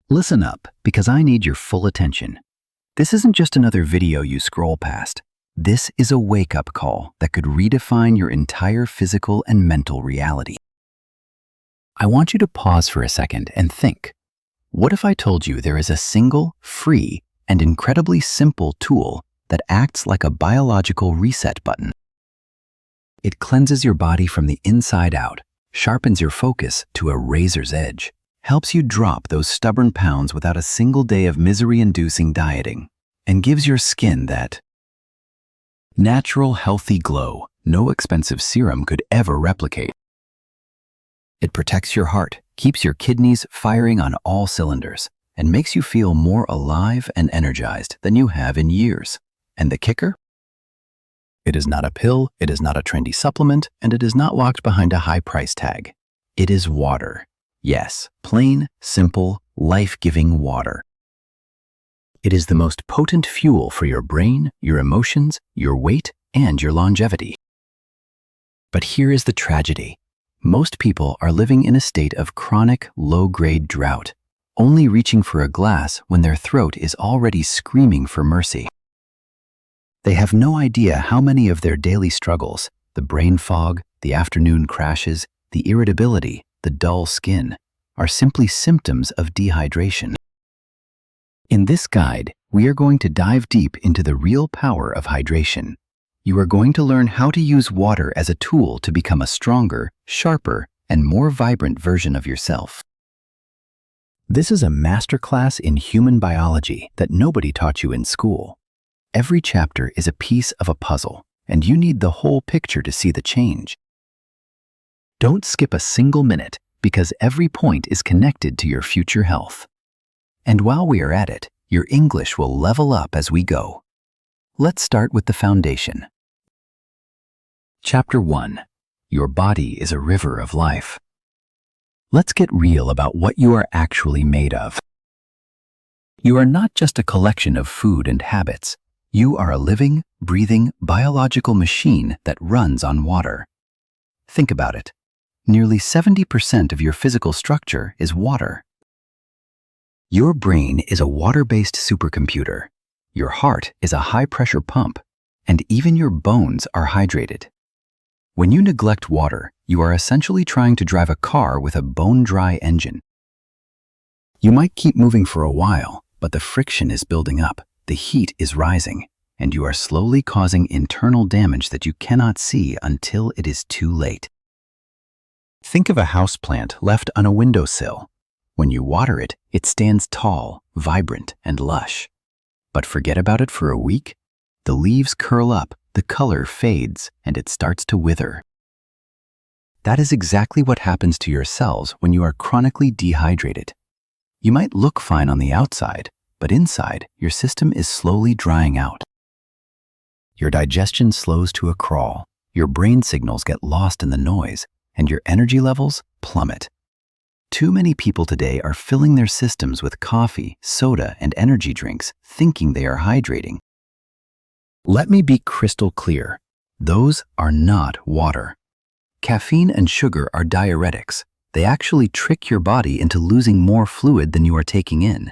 Listen up, because I need your full attention. This isn't just another video you scroll past. This is a wake-up call that could redefine your entire physical and mental reality. I want you to pause for a second and think. What if I told you there is a single, free, and incredibly simple tool that acts like a biological reset button? It cleanses your body from the inside out, sharpens your focus to a razor's edge, helps you drop those stubborn pounds without a single day of misery-inducing dieting, and gives your skin that natural, healthy glow no expensive serum could ever replicate. It protects your heart, keeps your kidneys firing on all cylinders, and makes you feel more alive and energized than you have in years. And the kicker? It is not a pill, it is not a trendy supplement, and it is not locked behind a high price tag. It is water. Yes, plain, simple, life-giving water. It is the most potent fuel for your brain, your emotions, your weight, and your longevity. But here is the tragedy. Most people are living in a state of chronic, low-grade drought, only reaching for a glass when their throat is already screaming for mercy. They have no idea how many of their daily struggles, the brain fog, the afternoon crashes, the irritability, the dull skin, are simply symptoms of dehydration. In this guide, we are going to dive deep into the real power of hydration. You are going to learn how to use water as a tool to become a stronger, sharper, and more vibrant version of yourself. This is a masterclass in human biology that nobody taught you in school. Every chapter is a piece of a puzzle, and you need the whole picture to see the change. Don't skip a single minute, because every point is connected to your future health. And while we are at it, your English will level up as we go. Let's start with the foundation. Chapter 1. Your body is a river of life. Let's get real about what you are actually made of. You are not just a collection of food and habits. You are a living, breathing, biological machine that runs on water. Think about it. Nearly 70% of your physical structure is water. Your brain is a water-based supercomputer. Your heart is a high-pressure pump, and even your bones are hydrated. When you neglect water, you are essentially trying to drive a car with a bone-dry engine. You might keep moving for a while, but the friction is building up. The heat is rising, and you are slowly causing internal damage that you cannot see until it is too late. Think of a houseplant left on a windowsill. When you water it, it stands tall, vibrant, and lush. But forget about it for a week, the leaves curl up, the color fades, and it starts to wither. That is exactly what happens to your cells when you are chronically dehydrated. You might look fine on the outside, but inside, your system is slowly drying out. Your digestion slows to a crawl, your brain signals get lost in the noise, and your energy levels plummet. Too many people today are filling their systems with coffee, soda, and energy drinks, thinking they are hydrating. Let me be crystal clear. Those are not water. Caffeine and sugar are diuretics. They actually trick your body into losing more fluid than you are taking in.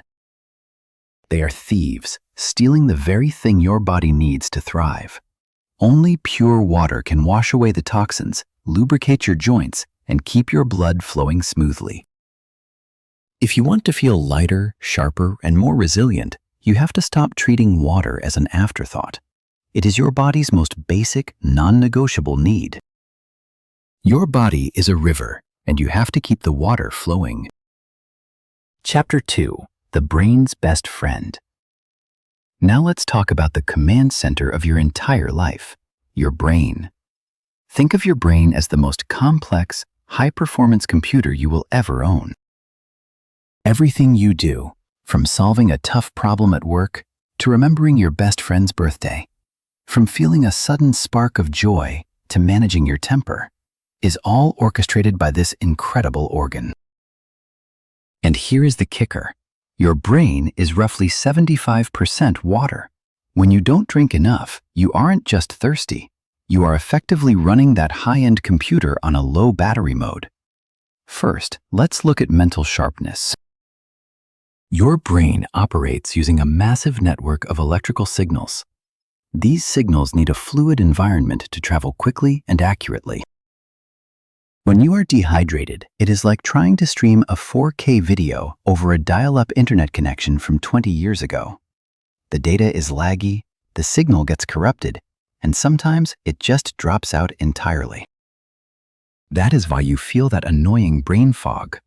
They are thieves, stealing the very thing your body needs to thrive. Only pure water can wash away the toxins, lubricate your joints, and keep your blood flowing smoothly. If you want to feel lighter, sharper, and more resilient, you have to stop treating water as an afterthought. It is your body's most basic, non-negotiable need. Your body is a river, and you have to keep the water flowing. Chapter 2. The brain's best friend. Now let's talk about the command center of your entire life, your brain. Think of your brain as the most complex, high-performance computer you will ever own. Everything you do, from solving a tough problem at work to remembering your best friend's birthday, from feeling a sudden spark of joy to managing your temper, is all orchestrated by this incredible organ. And here is the kicker. Your brain is roughly 75% water. When you don't drink enough, you aren't just thirsty. You are effectively running that high-end computer on a low battery mode. First, let's look at mental sharpness. Your brain operates using a massive network of electrical signals. These signals need a fluid environment to travel quickly and accurately. When you are dehydrated, it is like trying to stream a 4K video over a dial-up internet connection from 20 years ago. The data is laggy, the signal gets corrupted, and sometimes it just drops out entirely. That is why you feel that annoying brain fog.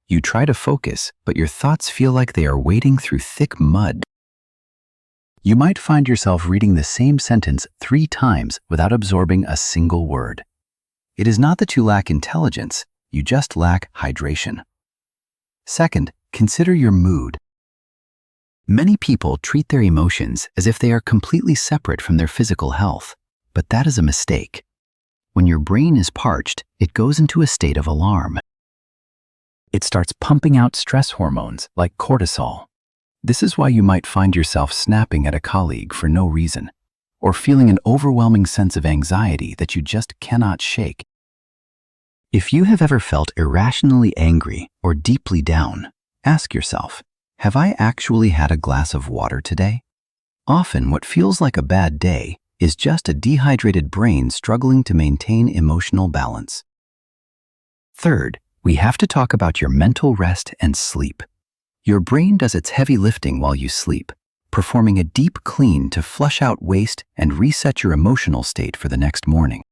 You try to focus, but your thoughts feel like they are wading through thick mud. You might find yourself reading the same sentence 3 times without absorbing a single word. It is not that you lack intelligence, you just lack hydration. Second, consider your mood. Many people treat their emotions as if they are completely separate from their physical health, but that is a mistake. When your brain is parched, it goes into a state of alarm. It starts pumping out stress hormones like cortisol. This is why you might find yourself snapping at a colleague for no reason, or feeling an overwhelming sense of anxiety that you just cannot shake. If you have ever felt irrationally angry or deeply down, ask yourself, have I actually had a glass of water today? Often what feels like a bad day is just a dehydrated brain struggling to maintain emotional balance. Third, we have to talk about your mental rest and sleep. Your brain does its heavy lifting while you sleep, performing a deep clean to flush out waste and reset your emotional state for the next morning.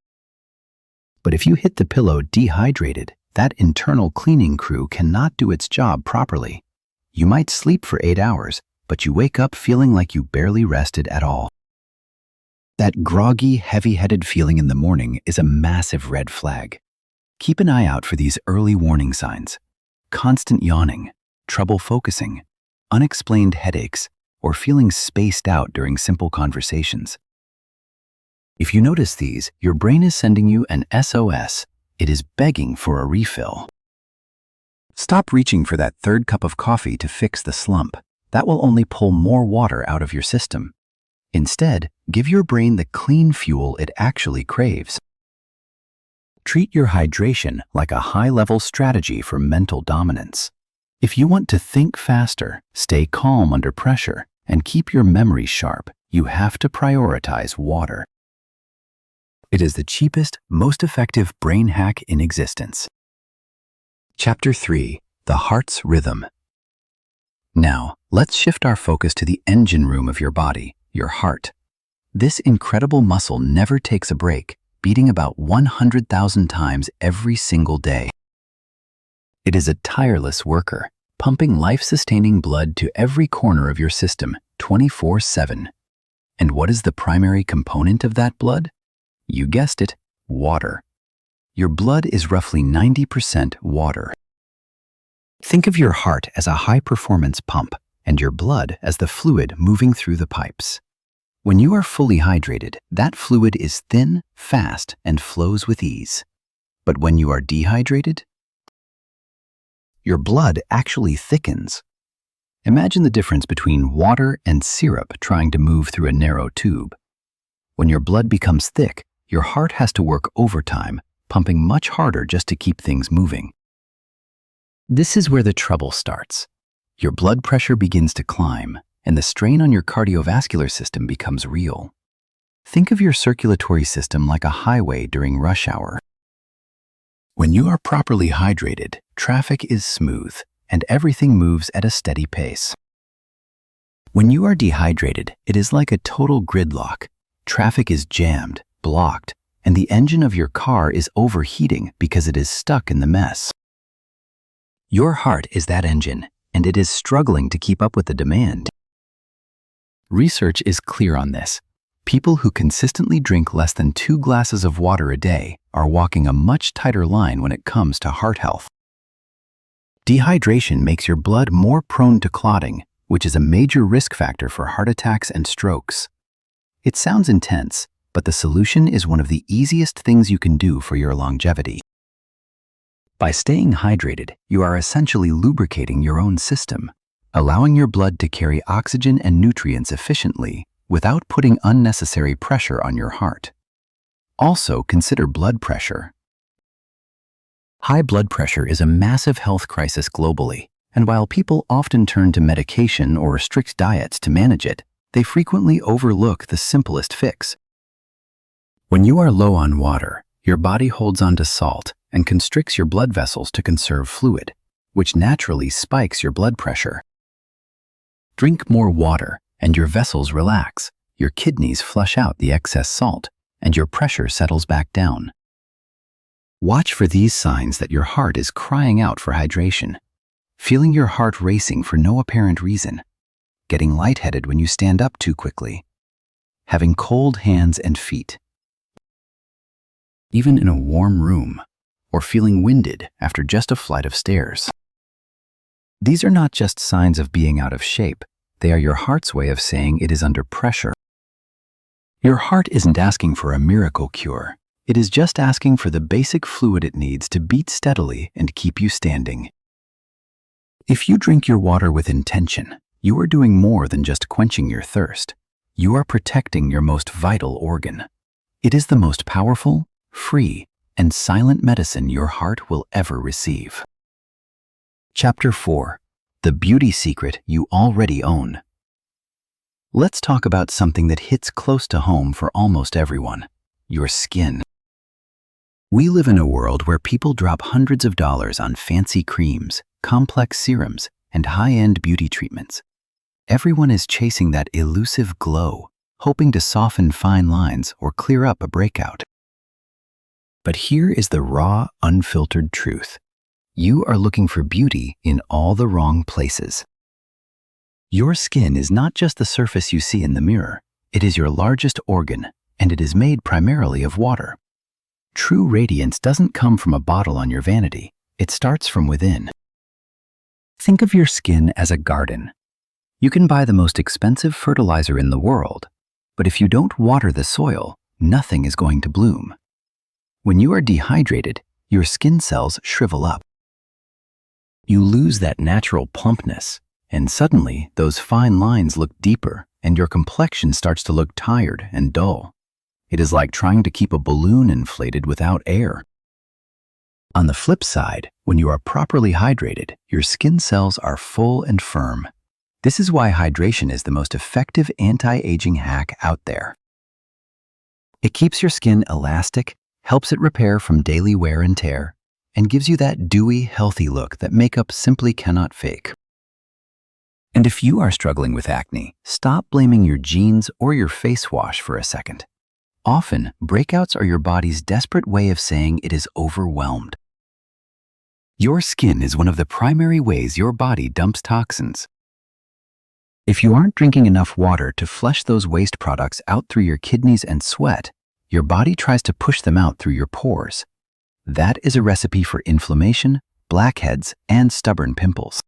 But if you hit the pillow dehydrated, that internal cleaning crew cannot do its job properly. You might sleep for 8 hours, but you wake up feeling like you barely rested at all. That groggy, heavy-headed feeling in the morning is a massive red flag. Keep an eye out for these early warning signs: constant yawning, trouble focusing, unexplained headaches, or feeling spaced out during simple conversations. If you notice these, your brain is sending you an SOS. It is begging for a refill. Stop reaching for that third cup of coffee to fix the slump. That will only pull more water out of your system. Instead, give your brain the clean fuel it actually craves. Treat your hydration like a high-level strategy for mental dominance. If you want to think faster, stay calm under pressure, and keep your memory sharp, you have to prioritize water. It is the cheapest, most effective brain hack in existence. Chapter 3: The Heart's Rhythm. Now, let's shift our focus to the engine room of your body, your heart. This incredible muscle never takes a break, beating about 100,000 times every single day. It is a tireless worker, pumping life-sustaining blood to every corner of your system, 24/7. And what is the primary component of that blood? You guessed it, water. Your blood is roughly 90% water. Think of your heart as a high-performance pump and your blood as the fluid moving through the pipes. When you are fully hydrated, that fluid is thin, fast, and flows with ease. But when you are dehydrated, your blood actually thickens. Imagine the difference between water and syrup trying to move through a narrow tube. When your blood becomes thick, your heart has to work overtime, pumping much harder just to keep things moving. This is where the trouble starts. Your blood pressure begins to climb, and the strain on your cardiovascular system becomes real. Think of your circulatory system like a highway during rush hour. When you are properly hydrated, traffic is smooth, and everything moves at a steady pace. When you are dehydrated, it is like a total gridlock. Traffic is jammed, blocked, and the engine of your car is overheating because it is stuck in the mess. Your heart is that engine, and it is struggling to keep up with the demand. Research is clear on this. People who consistently drink less than 2 glasses of water a day are walking a much tighter line when it comes to heart health. Dehydration makes your blood more prone to clotting, which is a major risk factor for heart attacks and strokes. It sounds intense, but the solution is one of the easiest things you can do for your longevity. By staying hydrated, you are essentially lubricating your own system, allowing your blood to carry oxygen and nutrients efficiently without putting unnecessary pressure on your heart. Also, consider blood pressure. High blood pressure is a massive health crisis globally, And while people often turn to medication or strict diets to manage it, they frequently overlook the simplest fix. When you are low on water, your body holds onto salt and constricts your blood vessels to conserve fluid, which naturally spikes your blood pressure. Drink more water and your vessels relax, your kidneys flush out the excess salt, and your pressure settles back down. Watch for these signs that your heart is crying out for hydration. Feeling your heart racing for no apparent reason. Getting lightheaded when you stand up too quickly. Having cold hands and feet. Even in a warm room, or feeling winded after just a flight of stairs. These are not just signs of being out of shape. They are your heart's way of saying it is under pressure. Your heart isn't asking for a miracle cure. It is just asking for the basic fluid it needs to beat steadily and keep you standing. If you drink your water with intention, you are doing more than just quenching your thirst. You are protecting your most vital organ. It is the most powerful, free, and silent medicine your heart will ever receive. Chapter 4. The Beauty Secret You Already Own. Let's talk about something that hits close to home for almost everyone: your skin. We live in a world where people drop hundreds of dollars on fancy creams, complex serums, and high-end beauty treatments. Everyone is chasing that elusive glow, hoping to soften fine lines or clear up a breakout. But here is the raw, unfiltered truth. You are looking for beauty in all the wrong places. Your skin is not just the surface you see in the mirror. It is your largest organ, and it is made primarily of water. True radiance doesn't come from a bottle on your vanity. It starts from within. Think of your skin as a garden. You can buy the most expensive fertilizer in the world, but if you don't water the soil, nothing is going to bloom. When you are dehydrated, your skin cells shrivel up. You lose that natural plumpness, and suddenly those fine lines look deeper and your complexion starts to look tired and dull. It is like trying to keep a balloon inflated without air. On the flip side, when you are properly hydrated, your skin cells are full and firm. This is why hydration is the most effective anti-aging hack out there. It keeps your skin elastic, helps it repair from daily wear and tear, and gives you that dewy, healthy look that makeup simply cannot fake. And if you are struggling with acne, stop blaming your genes or your face wash for a second. Often, breakouts are your body's desperate way of saying it is overwhelmed. Your skin is one of the primary ways your body dumps toxins. If you aren't drinking enough water to flush those waste products out through your kidneys and sweat, your body tries to push them out through your pores. That is a recipe for inflammation, blackheads, and stubborn pimples.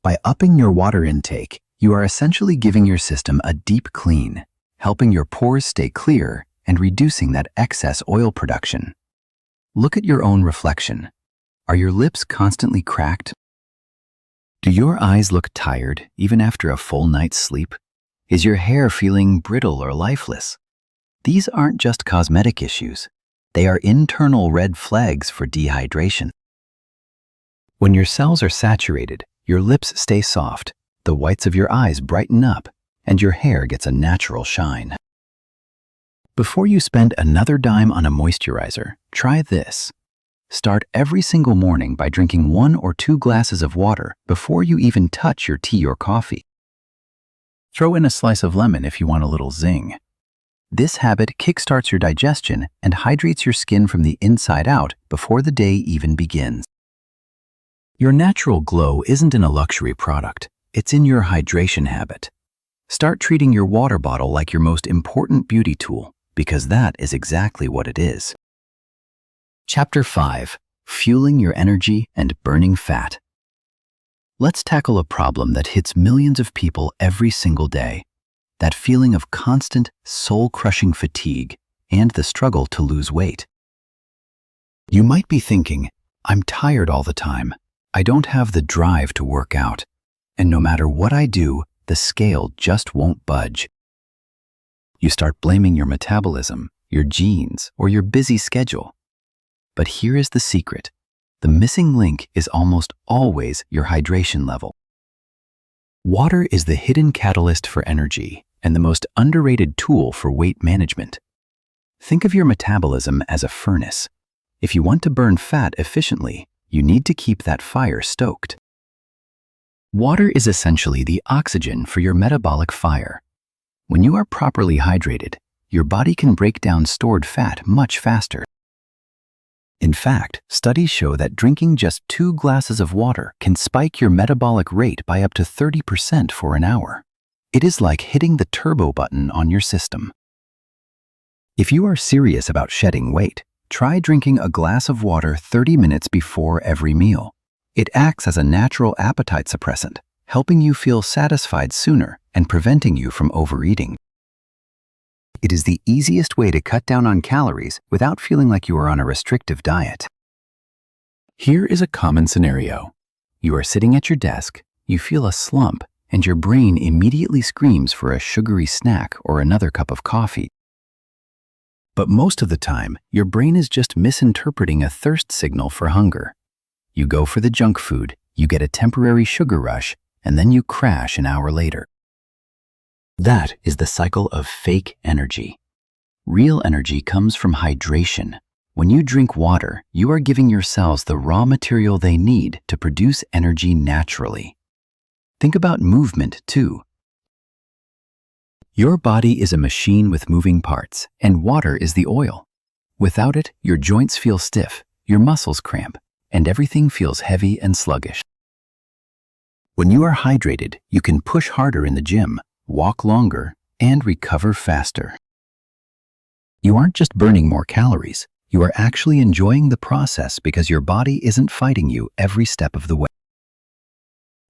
By upping your water intake, you are essentially giving your system a deep clean, helping your pores stay clear and reducing that excess oil production. Look at your own reflection. Are your lips constantly cracked? Do your eyes look tired even after a full night's sleep? Is your hair feeling brittle or lifeless? These aren't just cosmetic issues. They are internal red flags for dehydration. When your cells are saturated, your lips stay soft, the whites of your eyes brighten up, and your hair gets a natural shine. Before you spend another dime on a moisturizer, try this. Start every single morning by drinking 1 or 2 glasses of water before you even touch your tea or coffee. Throw in a slice of lemon if you want a little zing. This habit kickstarts your digestion and hydrates your skin from the inside out before the day even begins. Your natural glow isn't in a luxury product, it's in your hydration habit. Start treating your water bottle like your most important beauty tool, because that is exactly what it is. Chapter 5. Fueling Your Energy and Burning Fat. Let's tackle a problem that hits millions of people every single day. That feeling of constant, soul-crushing fatigue and the struggle to lose weight. You might be thinking, I'm tired all the time. I don't have the drive to work out. And no matter what I do, the scale just won't budge. You start blaming your metabolism, your genes, or your busy schedule. But here is the secret. the missing link is almost always your hydration level. Water is the hidden catalyst for energy and the most underrated tool for weight management. Think of your metabolism as a furnace. If you want to burn fat efficiently, you need to keep that fire stoked. Water is essentially the oxygen for your metabolic fire. When you are properly hydrated, your body can break down stored fat much faster. In fact, studies show that drinking just 2 glasses of water can spike your metabolic rate by up to 30% for an hour. It is like hitting the turbo button on your system. If you are serious about shedding weight, try drinking a glass of water 30 minutes before every meal. It acts as a natural appetite suppressant, helping you feel satisfied sooner and preventing you from overeating. It is the easiest way to cut down on calories without feeling like you are on a restrictive diet. Here is a common scenario. You are sitting at your desk, you feel a slump, and your brain immediately screams for a sugary snack or another cup of coffee. But most of the time, your brain is just misinterpreting a thirst signal for hunger. You go for the junk food, you get a temporary sugar rush, and then you crash an hour later. That is the cycle of fake energy. Real energy comes from hydration. When you drink water, you are giving your cells the raw material they need to produce energy naturally. Think about movement, too. Your body is a machine with moving parts, and water is the oil. Without it, your joints feel stiff, your muscles cramp, and everything feels heavy and sluggish. When you are hydrated, you can push harder in the gym, walk longer, and recover faster. You aren't just burning more calories, you are actually enjoying the process because your body isn't fighting you every step of the way.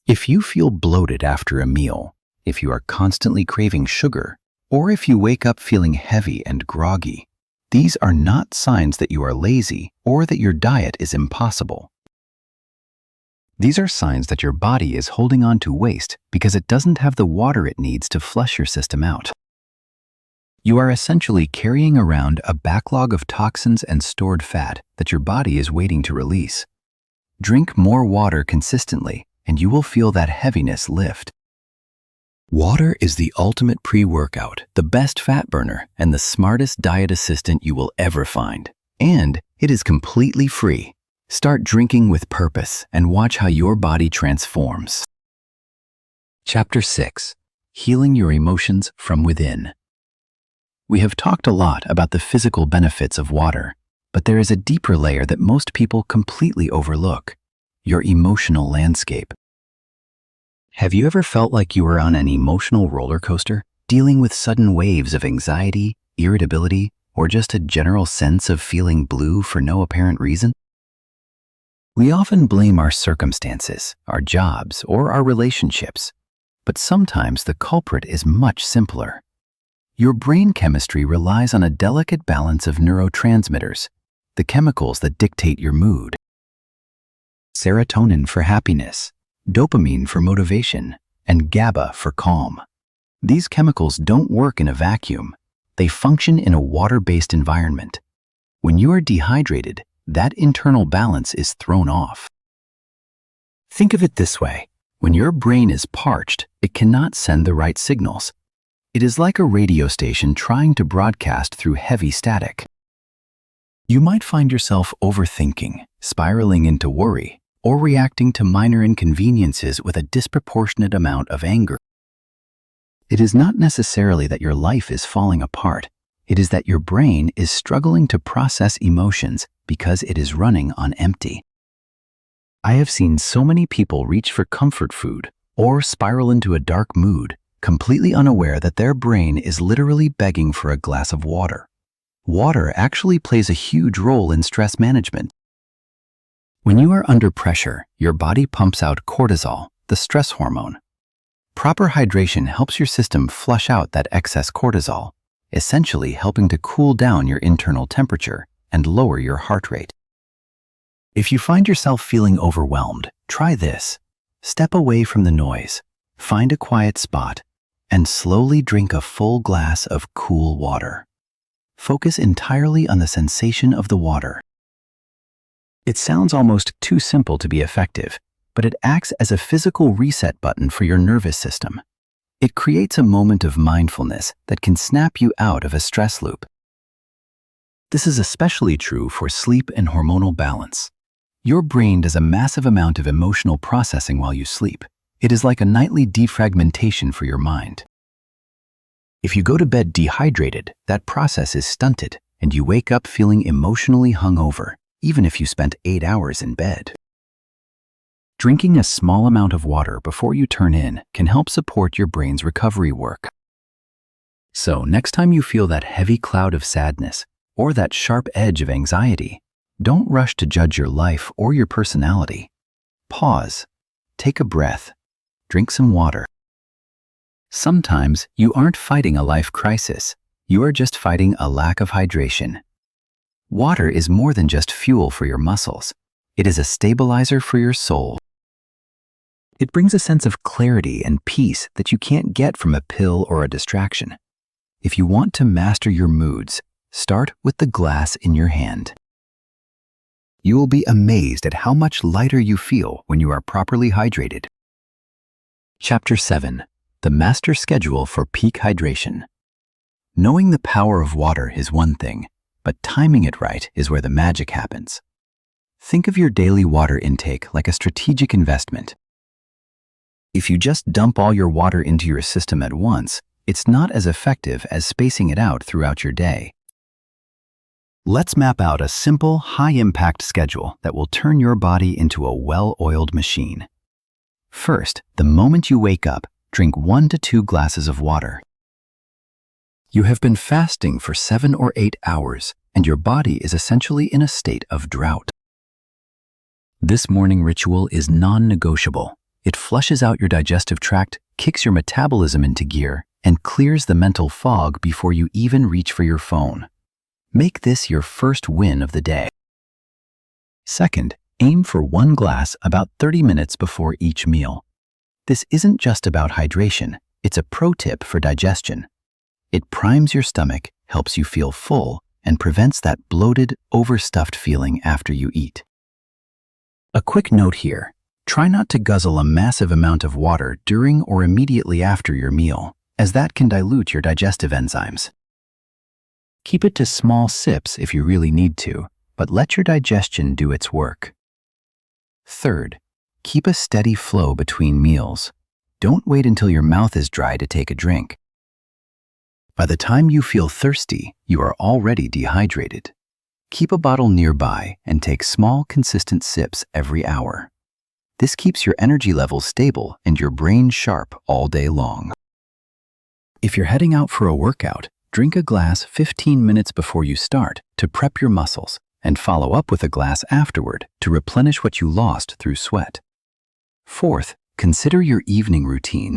If you feel bloated after a meal, if you are constantly craving sugar, or if you wake up feeling heavy and groggy, these are not signs that you are lazy or that your diet is impossible. These are signs that your body is holding on to waste because it doesn't have the water it needs to flush your system out. You are essentially carrying around a backlog of toxins and stored fat that your body is waiting to release. Drink more water consistently, and you will feel that heaviness lift. Water is the ultimate pre-workout, the best fat burner, and the smartest diet assistant you will ever find. And it is completely free. Start drinking with purpose and watch how your body transforms. Chapter 6. Healing Your Emotions from Within. We have talked a lot about the physical benefits of water, but there is a deeper layer that most people completely overlook: your emotional landscape. Have you ever felt like you were on an emotional roller coaster, dealing with sudden waves of anxiety, irritability, or just a general sense of feeling blue for no apparent reason? We often blame our circumstances, our jobs, or our relationships, but sometimes the culprit is much simpler. Your brain chemistry relies on a delicate balance of neurotransmitters, the chemicals that dictate your mood. Serotonin for happiness, dopamine for motivation, and GABA for calm. These chemicals don't work in a vacuum. They function in a water-based environment. When you are dehydrated, that internal balance is thrown off. Think of it this way. When your brain is parched, it cannot send the right signals. It is like a radio station trying to broadcast through heavy static. You might find yourself overthinking, spiraling into worry, or reacting to minor inconveniences with a disproportionate amount of anger. It is not necessarily that your life is falling apart. It is that your brain is struggling to process emotions because it is running on empty. I have seen so many people reach for comfort food or spiral into a dark mood, completely unaware that their brain is literally begging for a glass of water. Water actually plays a huge role in stress management. When you are under pressure, your body pumps out cortisol, the stress hormone. Proper hydration helps your system flush out that excess cortisol, essentially helping to cool down your internal temperature and lower your heart rate. If you find yourself feeling overwhelmed, try this. Step away from the noise, find a quiet spot, and slowly drink a full glass of cool water. Focus entirely on the sensation of the water. It sounds almost too simple to be effective, but it acts as a physical reset button for your nervous system. It creates a moment of mindfulness that can snap you out of a stress loop. This is especially true for sleep and hormonal balance. Your brain does a massive amount of emotional processing while you sleep. It is like a nightly defragmentation for your mind. If you go to bed dehydrated, that process is stunted, and you wake up feeling emotionally hungover, even if you spent 8 hours in bed. Drinking a small amount of water before you turn in can help support your brain's recovery work. So next time you feel that heavy cloud of sadness or that sharp edge of anxiety, don't rush to judge your life or your personality. Pause, take a breath, drink some water. Sometimes you aren't fighting a life crisis, you are just fighting a lack of hydration. Water is more than just fuel for your muscles. It is a stabilizer for your soul. It brings a sense of clarity and peace that you can't get from a pill or a distraction. If you want to master your moods, start with the glass in your hand. You will be amazed at how much lighter you feel when you are properly hydrated. Chapter 7. The Master Schedule for Peak Hydration. Knowing the power of water is one thing, but timing it right is where the magic happens. Think of your daily water intake like a strategic investment. If you just dump all your water into your system at once, it's not as effective as spacing it out throughout your day. Let's map out a simple, high-impact schedule that will turn your body into a well-oiled machine. First, the moment you wake up, drink 1 to 2 glasses of water. You have been fasting for 7 or 8 hours, and your body is essentially in a state of drought. This morning ritual is non-negotiable. It flushes out your digestive tract, kicks your metabolism into gear, and clears the mental fog before you even reach for your phone. Make this your first win of the day. Second, aim for 1 glass about 30 minutes before each meal. This isn't just about hydration, it's a pro tip for digestion. It primes your stomach, helps you feel full, and prevents that bloated, overstuffed feeling after you eat. A quick note here. Try not to guzzle a massive amount of water during or immediately after your meal, as that can dilute your digestive enzymes. Keep it to small sips if you really need to, but let your digestion do its work. Third, keep a steady flow between meals. Don't wait until your mouth is dry to take a drink. By the time you feel thirsty, you are already dehydrated. Keep a bottle nearby and take small, consistent sips every hour. This keeps your energy levels stable and your brain sharp all day long. If you're heading out for a workout, drink a glass 15 minutes before you start to prep your muscles and follow up with a glass afterward to replenish what you lost through sweat. Fourth, consider your evening routine.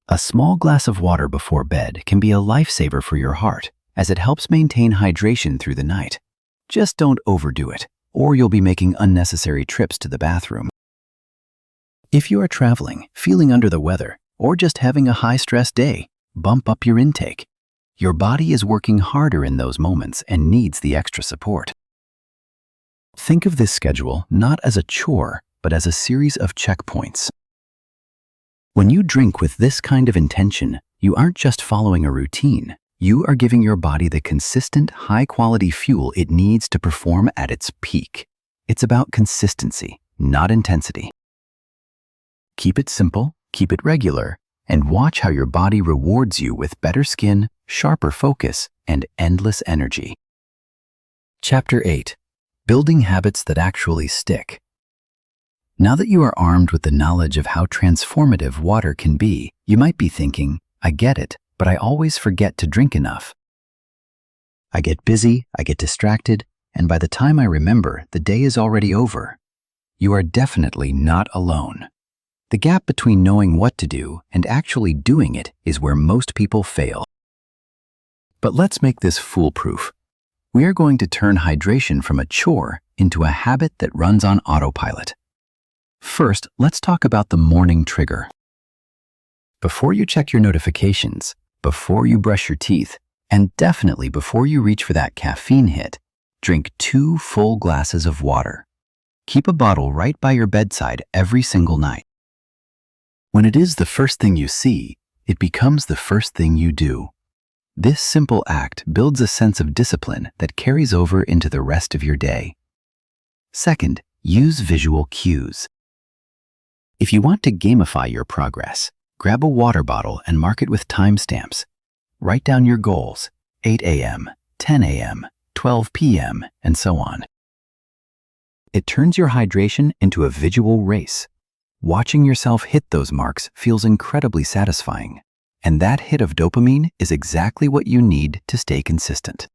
A small glass of water before bed can be a lifesaver for your heart, as it helps maintain hydration through the night. Just don't overdo it, or you'll be making unnecessary trips to the bathroom. If you are traveling, feeling under the weather, or just having a high-stress day, bump up your intake. Your body is working harder in those moments and needs the extra support. Think of this schedule not as a chore, but as a series of checkpoints. When you drink with this kind of intention, you aren't just following a routine. You are giving your body the consistent, high-quality fuel it needs to perform at its peak. It's about consistency, not intensity. Keep it simple, keep it regular, and watch how your body rewards you with better skin, sharper focus, and endless energy. Chapter 8. Building Habits That Actually Stick. Now that you are armed with the knowledge of how transformative water can be, you might be thinking, I get it, but I always forget to drink enough. I get busy, I get distracted, and by the time I remember, the day is already over. You are definitely not alone. The gap between knowing what to do and actually doing it is where most people fail. But let's make this foolproof. We are going to turn hydration from a chore into a habit that runs on autopilot. First, let's talk about the morning trigger. Before you check your notifications, before you brush your teeth, and definitely before you reach for that caffeine hit, Drink 2 full glasses of water. Keep a bottle right by your bedside every single night. When it is the first thing you see, it becomes the first thing you do. This simple act builds a sense of discipline that carries over into the rest of your day. Second, use visual cues. If you want to gamify your progress, grab a water bottle and mark it with timestamps. Write down your goals, 8 a.m., 10 a.m., 12 p.m., and so on. It turns your hydration into a visual race. Watching yourself hit those marks feels incredibly satisfying, and that hit of dopamine is exactly what you need to stay consistent.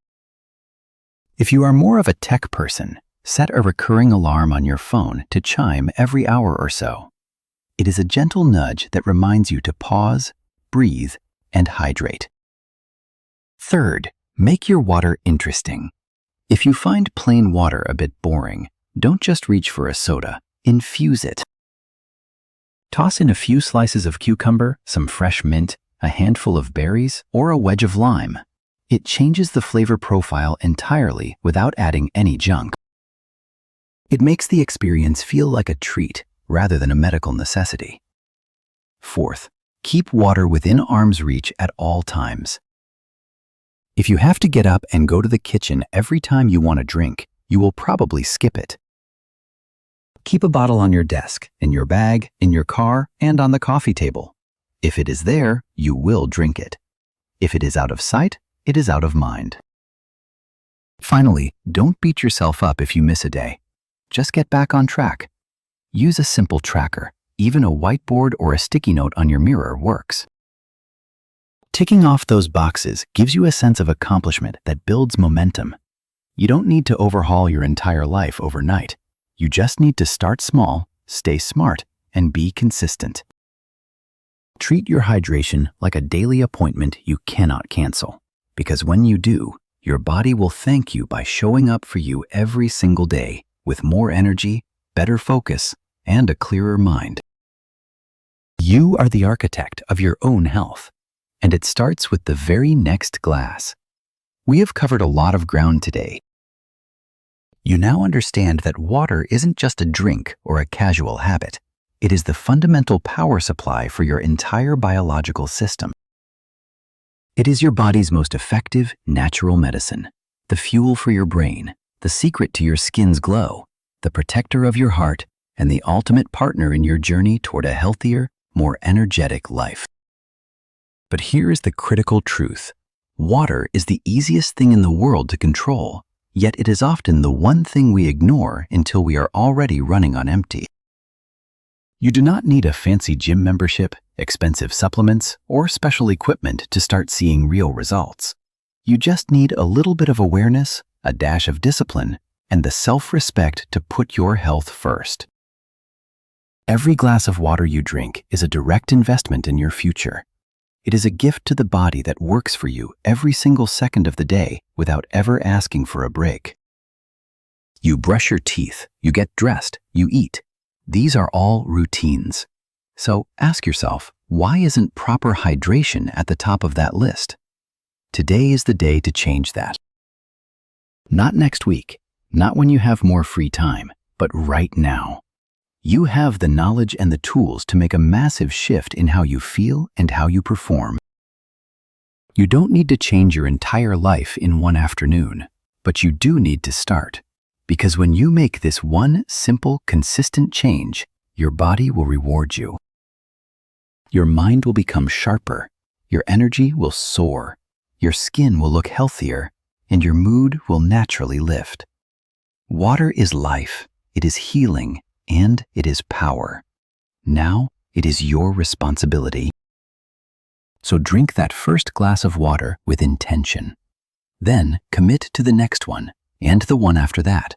If you are more of a tech person, set a recurring alarm on your phone to chime every hour or so. It is a gentle nudge that reminds you to pause, breathe, and hydrate. Third, make your water interesting. If you find plain water a bit boring, don't just reach for a soda, infuse it. Toss in a few slices of cucumber, some fresh mint, a handful of berries, or a wedge of lime. It changes the flavor profile entirely without adding any junk. It makes the experience feel like a treat rather than a medical necessity. Fourth, keep water within arm's reach at all times. If you have to get up and go to the kitchen every time you want a drink, you will probably skip it. Keep a bottle on your desk, in your bag, in your car, and on the coffee table. If it is there, you will drink it. If it is out of sight, it is out of mind. Finally, don't beat yourself up if you miss a day. Just get back on track. Use a simple tracker. Even a whiteboard or a sticky note on your mirror works. Ticking off those boxes gives you a sense of accomplishment that builds momentum. You don't need to overhaul your entire life overnight. You just need to start small, stay smart, and be consistent. Treat your hydration like a daily appointment you cannot cancel, because when you do, your body will thank you by showing up for you every single day with more energy, better focus, and a clearer mind. You are the architect of your own health, and it starts with the very next glass. We have covered a lot of ground today. You now understand that water isn't just a drink or a casual habit. It is the fundamental power supply for your entire biological system. It is your body's most effective, natural medicine, the fuel for your brain, the secret to your skin's glow, the protector of your heart, and the ultimate partner in your journey toward a healthier, more energetic life. But here is the critical truth. Water is the easiest thing in the world to control, yet it is often the one thing we ignore until we are already running on empty. You do not need a fancy gym membership, expensive supplements, or special equipment to start seeing real results. You just need a little bit of awareness, a dash of discipline, and the self-respect to put your health first. Every glass of water you drink is a direct investment in your future. It is a gift to the body that works for you every single second of the day without ever asking for a break. You brush your teeth, you get dressed, you eat. These are all routines. So ask yourself, why isn't proper hydration at the top of that list? Today is the day to change that. Not next week, not when you have more free time, but right now. You have the knowledge and the tools to make a massive shift in how you feel and how you perform. You don't need to change your entire life in one afternoon, but you do need to start. Because when you make this one simple, consistent change, your body will reward you. Your mind will become sharper, your energy will soar, your skin will look healthier, and your mood will naturally lift. Water is life, it is healing, and it is power. Now it is your responsibility. So drink that first glass of water with intention. Then commit to the next one and the one after that.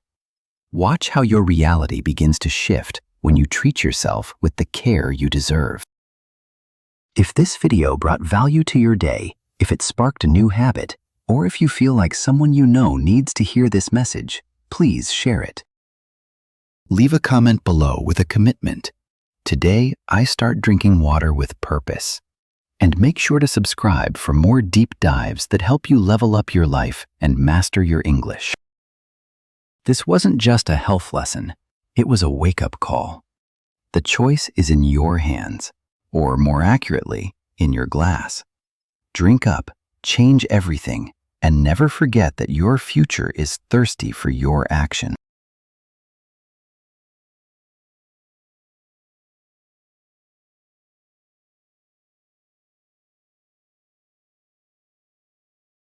Watch how your reality begins to shift when you treat yourself with the care you deserve. If this video brought value to your day, if it sparked a new habit, or if you feel like someone you know needs to hear this message, please share it. Leave a comment below with a commitment. Today, I start drinking water with purpose. And make sure to subscribe for more deep dives that help you level up your life and master your English. This wasn't just a health lesson, it was a wake-up call. The choice is in your hands, or more accurately, in your glass. Drink up, change everything, and never forget that your future is thirsty for your action.